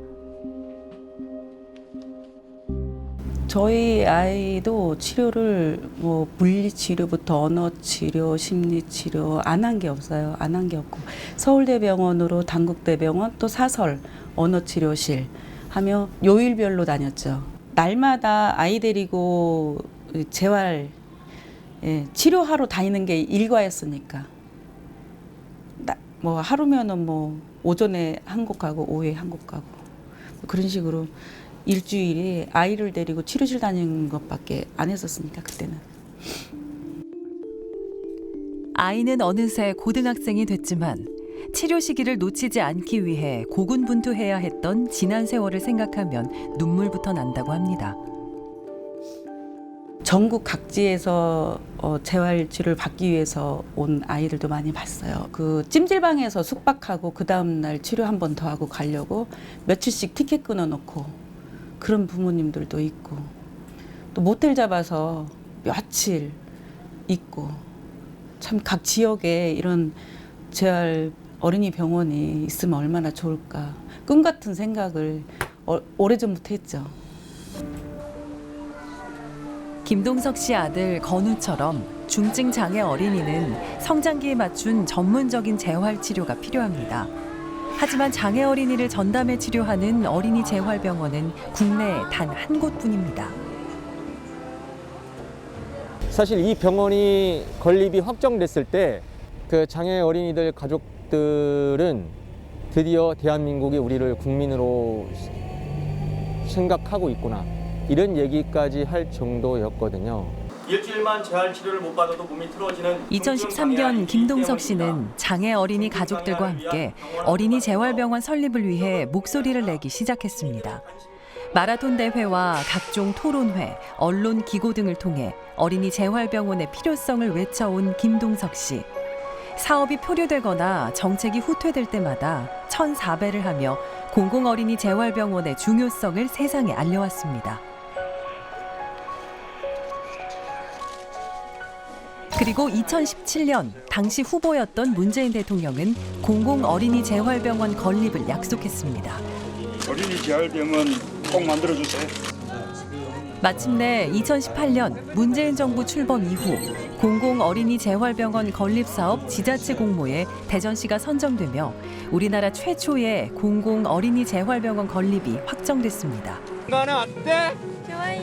저희 아이도 치료를 뭐 물리치료부터 언어치료, 심리치료 안 한 게 없어요. 안 한 게 없고 서울대병원으로 당국대병원 또 사설 언어치료실 하며 요일별로 다녔죠. 날마다 아이 데리고 재활 치료하러 다니는 게 일과였으니까 뭐 하루면은 뭐 오전에 한 곳 가고 오후에 한 곳 가고 그런 식으로 일주일에 아이를 데리고 치료실 다니는 것밖에 안 했었으니까 그때는. 아이는 어느새 고등학생이 됐지만 치료 시기를 놓치지 않기 위해 고군분투해야 했던 지난 세월을 생각하면 눈물부터 난다고 합니다. 전국 각지에서 재활치료를 받기 위해서 온 아이들도 많이 봤어요. 그 찜질방에서 숙박하고 그 다음날 치료 한 번 더 하고 가려고 며칠씩 티켓 끊어놓고 그런 부모님들도 있고 또 모텔 잡아서 며칠 있고 참 각 지역에 이런 재활 어린이 병원이 있으면 얼마나 좋을까 꿈 같은 생각을 오래전부터 했죠. 김동석 씨 아들 건우처럼 중증 장애 어린이는 성장기에 맞춘 전문적인 재활 치료가 필요합니다. 하지만 장애 어린이를 전담해 치료하는 어린이 재활병원은 국내에 단 한 곳뿐입니다. 사실 이 병원이 건립이 확정됐을 때 그 장애 어린이들 가족들은 드디어 대한민국이 우리를 국민으로 생각하고 있구나 이런 얘기까지 할 정도였거든요. 일주일만 재활 치료를 못 받아도 몸이 틀어지는 2013년 김동석 씨는 장애 어린이 가족들과 함께 어린이 재활병원 설립을 위해 목소리를 내기 시작했습니다. 마라톤 대회와 각종 토론회, 언론 기고 등을 통해 어린이 재활병원의 필요성을 외쳐온 김동석 씨. 사업이 표류되거나 정책이 후퇴될 때마다 1,400를 하며 공공어린이 재활병원의 중요성을 세상에 알려왔습니다. 그리고 2017년 당시 후보였던 문재인 대통령은 공공어린이 재활병원 건립을 약속했습니다. 어린이 재활병원 꼭 만들어주세요. 마침내 2018년 문재인 정부 출범 이후 공공어린이 재활병원 건립 사업 지자체 공모에 대전시가 선정되며 우리나라 최초의 공공어린이 재활병원 건립이 확정됐습니다. 이거는 어때? 좋아요.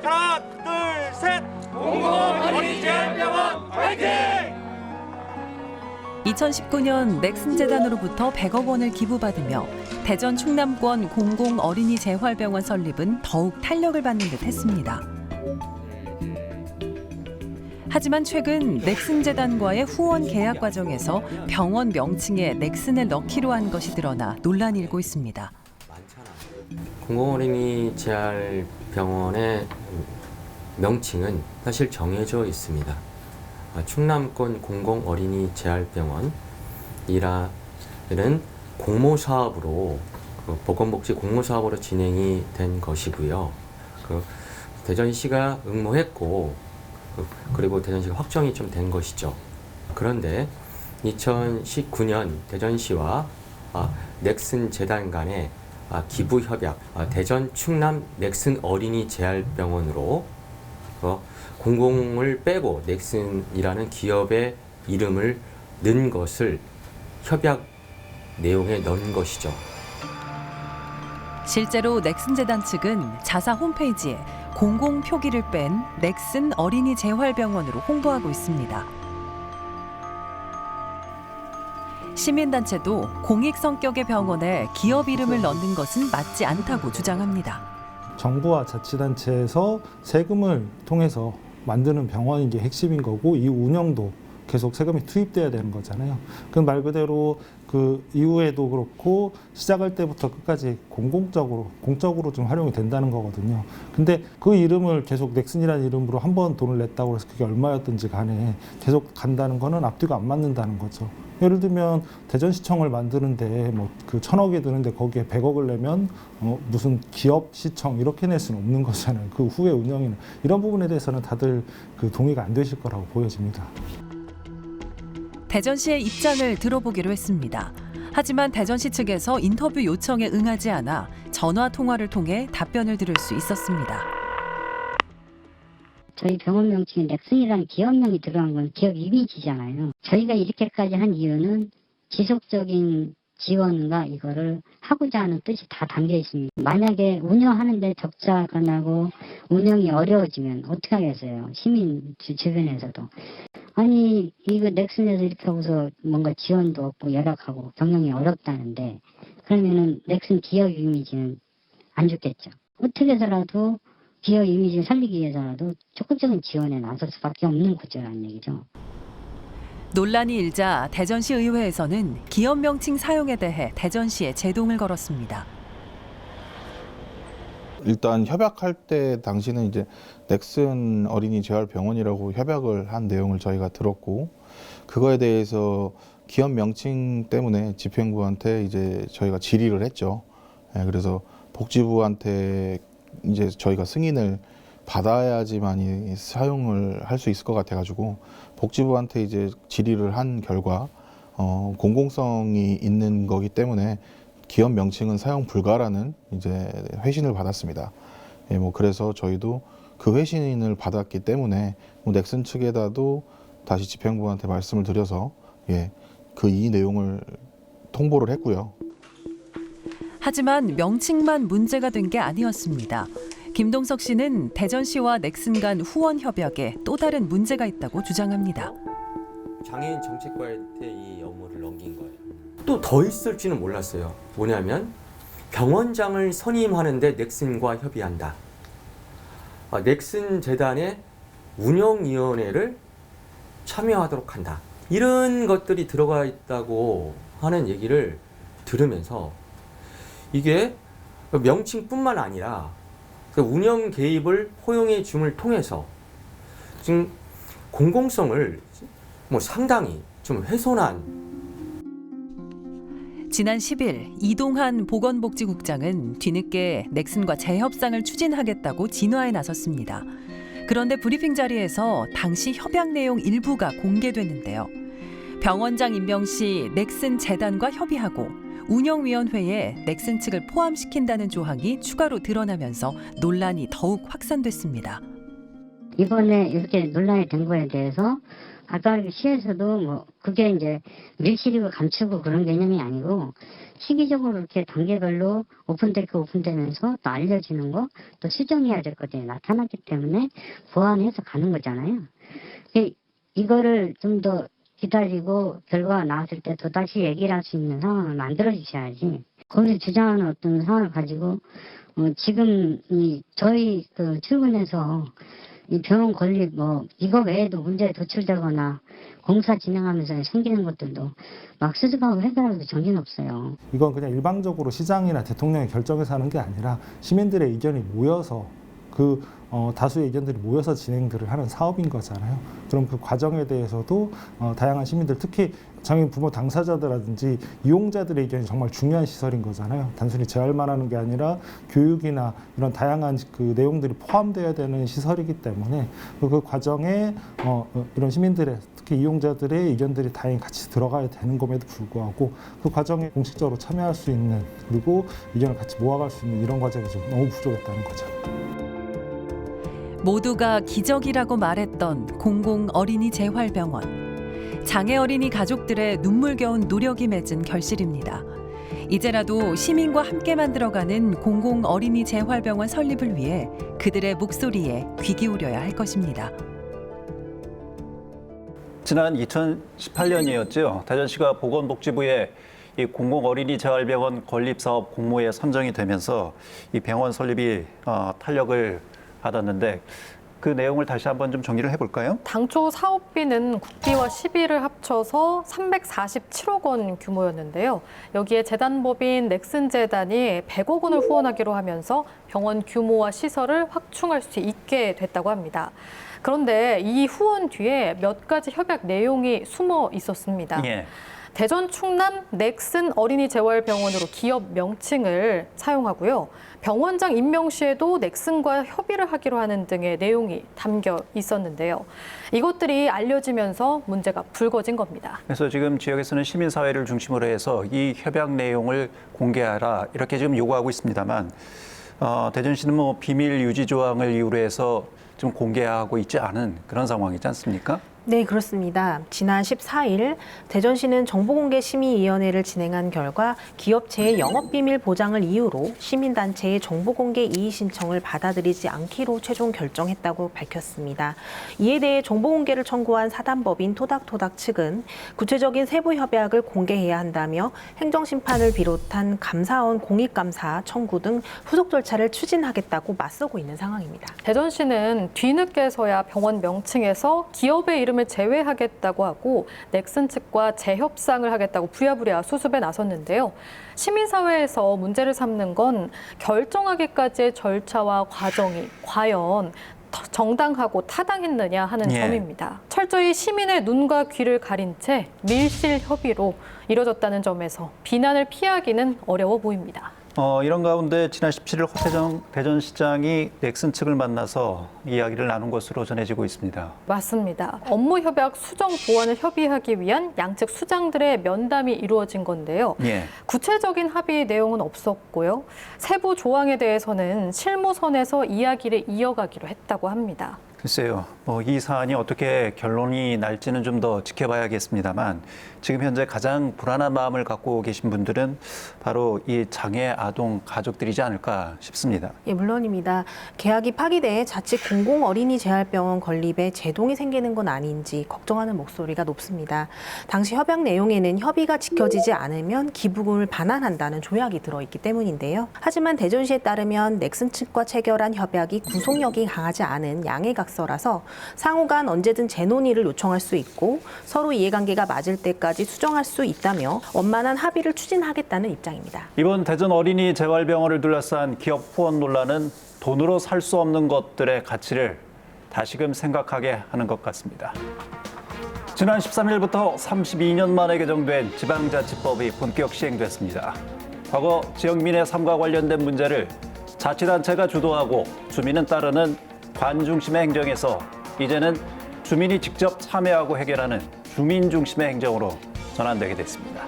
하나, 둘, 셋! 공공어린이 재활병원 화이팅! 2019년 넥슨재단으로부터 100억 원을 기부받으며 대전 충남권 공공어린이 재활병원 설립은 더욱 탄력을 받는 듯 했습니다. 하지만 최근 넥슨재단과의 후원 계약 과정에서 병원 명칭에 넥슨을 넣기로 한 것이 드러나 논란이 일고 있습니다. 공공어린이 재활병원의 명칭은 사실 정해져 있습니다. 충남권 공공어린이 재활병원이라는 공모사업으로 보건복지 공모사업으로 진행이 된 것이고요. 대전시가 응모했고 그리고 대전시가 확정이 좀 된 것이죠. 그런데 2019년 대전시와 넥슨 재단 간의 기부 협약, 대전 충남 넥슨 어린이 재활병원으로 공공을 빼고 넥슨이라는 기업의 이름을 넣은 것을 협약 내용에 넣은 것이죠. 실제로 넥슨재단 측은 자사 홈페이지에 공공 표기를 뺀 넥슨 어린이 재활병원으로 홍보하고 있습니다. 시민단체도 공익 성격의 병원에 기업 이름을 넣는 것은 맞지 않다고 주장합니다. 정부와 자치단체에서 세금을 통해서 만드는 병원이 게 핵심인 거고 이 운영도 계속 세금이 투입돼야 되는 거잖아요. 그 말 그대로 그 이후에도 그렇고 시작할 때부터 끝까지 공적으로 좀 활용이 된다는 거거든요. 근데 그 이름을 계속 넥슨이라는 이름으로 한 번 돈을 냈다고 해서 그게 얼마였든지 간에 계속 간다는 거는 앞뒤가 안 맞는다는 거죠. 예를 들면 대전시청을 만드는데 뭐 그 1,000억이 드는데 거기에 100억을 내면 무슨 기업 시청 이렇게 낼 수는 없는 거잖아요. 그 후에 운영이나 이런 부분에 대해서는 다들 그 동의가 안 되실 거라고 보여집니다. 대전시의 입장을 들어보기로 했습니다. 하지만 대전시 측에서 인터뷰 요청에 응하지 않아 전화 통화를 통해 답변을 들을 수 있었습니다. 저희 병원 명칭에 넥슨이라는 기업명이 들어간 건 기업 이미지잖아요. 저희가 이렇게까지 한 이유는 지속적인 지원과 이거를 하고자 하는 뜻이 다 담겨 있습니다. 만약에 운영하는데 적자가 나고 운영이 어려워지면 어떻게 하겠어요? 시민 주변에서도. 아니 이거 넥슨에서 이렇게 하고서 뭔가 지원도 없고 열악하고 경영이 어렵다는데 그러면은 넥슨 기업 이미지는 안 좋겠죠. 어떻게 해서라도 기업 이미지를 살리기 위해서라도 적극적인 지원에 나설 수밖에 없는 구조라는 얘기죠. 논란이 일자 대전시 의회에서는 기업 명칭 사용에 대해 대전시에 제동을 걸었습니다. 일단 협약할 때 당시는 이제 넥슨 어린이 재활병원이라고 협약을 한 내용을 저희가 들었고 그거에 대해서 기업 명칭 때문에 집행부한테 이제 저희가 질의를 했죠. 그래서 복지부한테 이제 저희가 승인을 받아야지만이 사용을 할 수 있을 것 같아가지고 복지부한테 이제 질의를 한 결과 공공성이 있는 거기 때문에 기업 명칭은 사용 불가라는 이제 회신을 받았습니다. 뭐 그래서 저희도 그 회신을 받았기 때문에 뭐 넥슨 측에다도 다시 집행부한테 말씀을 드려서 그 이 내용을 통보를 했고요. 하지만 명칭만 문제가 된 게 아니었습니다. 김동석 씨는 대전시와 넥슨 간 후원 협약에 또 다른 문제가 있다고 주장합니다. 장애인 정책과한테 이 업무를 넘긴 거예요. 또 더 있을지는 몰랐어요. 뭐냐면 병원장을 선임하는데 넥슨과 협의한다. 넥슨 재단의 운영위원회를 참여하도록 한다. 이런 것들이 들어가 있다고 하는 얘기를 들으면서 이게 명칭뿐만 아니라 운영 개입을 허용해 줌을 통해서 지금 공공성을 뭐 상당히 좀 훼손한. 지난 10일 이동한 보건복지국장은 뒤늦게 넥슨과 재협상을 추진하겠다고 진화에 나섰습니다. 그런데 브리핑 자리에서 당시 협약 내용 일부가 공개됐는데요. 병원장 임명 시 넥슨 재단과 협의하고 운영위원회에 넥슨 측을 포함시킨다는 조항이 추가로 드러나면서 논란이 더욱 확산됐습니다. 이번에 이렇게 논란이 된 거에 대해서 아까 시에서도 뭐 그게 이제 밀실이고 감추고 그런 개념이 아니고 시기적으로 이렇게 단계별로 오픈되면서 또 알려지는 거 또 수정해야 될 것들이 나타났기 때문에 보완해서 가는 거잖아요. 이거를 좀 더 기다리고 결과가 나왔을 때 또다시 얘기를 할 수 있는 상황을 만들어 주셔야지. 거기서 주장하는 어떤 상황을 가지고 지금 저희 출근해서 이 병원 건립 이거 외에도 문제에 도출되거나 공사 진행하면서 생기는 것들도 막 수습하고 해결하기도 정신없어요. 이건 그냥 일방적으로 시장이나 대통령이 결정해서 하는 게 아니라 시민들의 의견이 모여서 다수의 의견들이 모여서 진행들을 하는 사업인 거잖아요. 그럼 그 과정에 대해서도 다양한 시민들, 특히 장애인 부모 당사자들이라든지 이용자들의 의견이 정말 중요한 시설인 거잖아요. 단순히 재활만 하는 게 아니라 교육이나 이런 다양한 그 내용들이 포함되어야 되는 시설이기 때문에 그 과정에 이런 시민들의, 특히 이용자들의 의견들이 다행히 같이 들어가야 되는 것에도 불구하고 그 과정에 공식적으로 참여할 수 있는, 그리고 의견을 같이 모아갈 수 있는 이런 과정이 좀 너무 부족했다는 거죠. 모두가 기적이라고 말했던 공공 어린이 재활병원. 장애 어린이 가족들의 눈물겨운 노력이 맺은 결실입니다. 이제라도 시민과 함께 만들어가는 공공 어린이 재활병원 설립을 위해 그들의 목소리에 귀 기울여야 할 것입니다. 지난 2018년이었죠. 대전시가 보건복지부에 이 공공 어린이 재활병원 건립 사업 공모에 선정이 되면서 이 병원 설립이 탄력을 받았는데 그 내용을 다시 한번 좀 정리를 해볼까요? 당초 사업비는 국비와 시비를 합쳐서 347억 원 규모였는데요. 여기에 재단법인 넥슨재단이 100억 원을 후원하기로 하면서 병원 규모와 시설을 확충할 수 있게 됐다고 합니다. 그런데 이 후원 뒤에 몇 가지 협약 내용이 숨어 있었습니다. 대전 충남 넥슨 어린이 재활병원으로 기업 명칭을 사용하고요. 병원장 임명 시에도 넥슨과 협의를 하기로 하는 등의 내용이 담겨 있었는데요. 이것들이 알려지면서 문제가 불거진 겁니다. 그래서 지금 지역에서는 시민사회를 중심으로 해서 이 협약 내용을 공개하라 이렇게 지금 요구하고 있습니다만 대전시는 뭐 비밀 유지 조항을 이유로 해서 좀 공개하고 있지 않은 그런 상황이지 않습니까? 네, 그렇습니다. 지난 14일 대전시는 정보공개심의위원회를 진행한 결과 기업체의 영업비밀 보장을 이유로 시민단체의 정보공개 이의 신청을 받아들이지 않기로 최종 결정했다고 밝혔습니다. 이에 대해 정보공개를 청구한 사단법인 토닥토닥 측은 구체적인 세부 협약을 공개해야 한다며 행정심판을 비롯한 감사원 공익감사 청구 등 후속 절차를 추진하겠다고 맞서고 있는 상황입니다. 대전시는 뒤늦게서야 병원 명칭에서 기업의 이름을 제외하겠다고 하고 넥슨 측과 재협상을 하겠다고 부랴부랴 수습에 나섰는데요. 시민사회에서 문제를 삼는 건 결정하기까지의 절차와 과정이 과연 정당하고 타당했느냐 하는 점입니다. 철저히 시민의 눈과 귀를 가린 채 밀실 협의로 이뤄졌다는 점에서 비난을 피하기는 어려워 보입니다. 이런 가운데 지난 17일 허태정 대전시장이 넥슨 측을 만나서 이야기를 나눈 것으로 전해지고 있습니다. 맞습니다. 업무 협약 수정 보완을 협의하기 위한 양측 수장들의 면담이 이루어진 건데요. 구체적인 합의 내용은 없었고요. 세부 조항에 대해서는 실무선에서 이야기를 이어가기로 했다고 합니다. 글쎄요, 이 사안이 어떻게 결론이 날지는 좀 더 지켜봐야겠습니다만 지금 현재 가장 불안한 마음을 갖고 계신 분들은 바로 이 장애 아동 가족들이지 않을까 싶습니다. 예, 물론입니다. 계약이 파기돼 자칫 공공 어린이 재활병원 건립에 제동이 생기는 건 아닌지 걱정하는 목소리가 높습니다. 당시 협약 내용에는 협의가 지켜지지 않으면 기부금을 반환한다는 조약이 들어있기 때문인데요. 하지만 대전시에 따르면 넥슨 측과 체결한 협약이 구속력이 강하지 않은 양해각서라서 상호간 언제든 재논의를 요청할 수 있고 서로 이해관계가 맞을 때까지 수정할 수 있다며 원만한 합의를 추진하겠다는 입장입니다. 이번 대전 어린이 재활병원을 둘러싼 기업 후원 논란은 돈으로 살 수 없는 것들의 가치를 다시금 생각하게 하는 것 같습니다. 지난 13일부터 32년 만에 개정된 지방자치법이 본격 시행됐습니다. 과거 지역민의 삶과 관련된 문제를 자치단체가 주도하고 주민은 따르는 관중심의 행정에서 이제는 주민이 직접 참여하고 해결하는 주민중심의 행정으로 전환되게 됐습니다.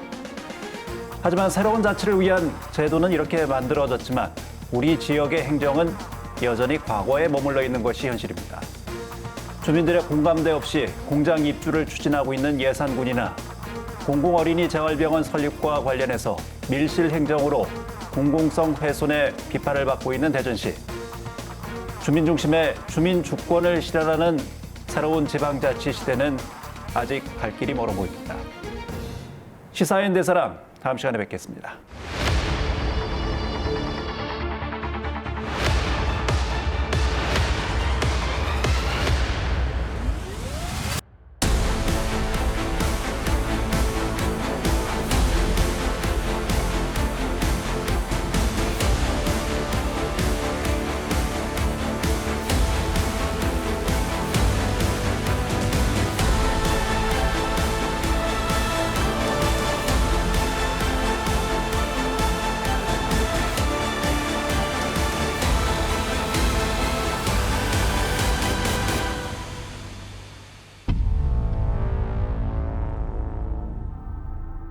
하지만 새로운 자치를 위한 제도는 이렇게 만들어졌지만 우리 지역의 행정은 여전히 과거에 머물러 있는 것이 현실입니다. 주민들의 공감대 없이 공장 입주를 추진하고 있는 예산군이나 공공어린이 재활병원 설립과 관련해서 밀실 행정으로 공공성 훼손의 비판을 받고 있는 대전시. 주민 중심의 주민 주권을 실현하는 새로운 지방자치 시대는 아직 갈 길이 멀어 보입니다. 시사인 대사랑 다음 시간에 뵙겠습니다.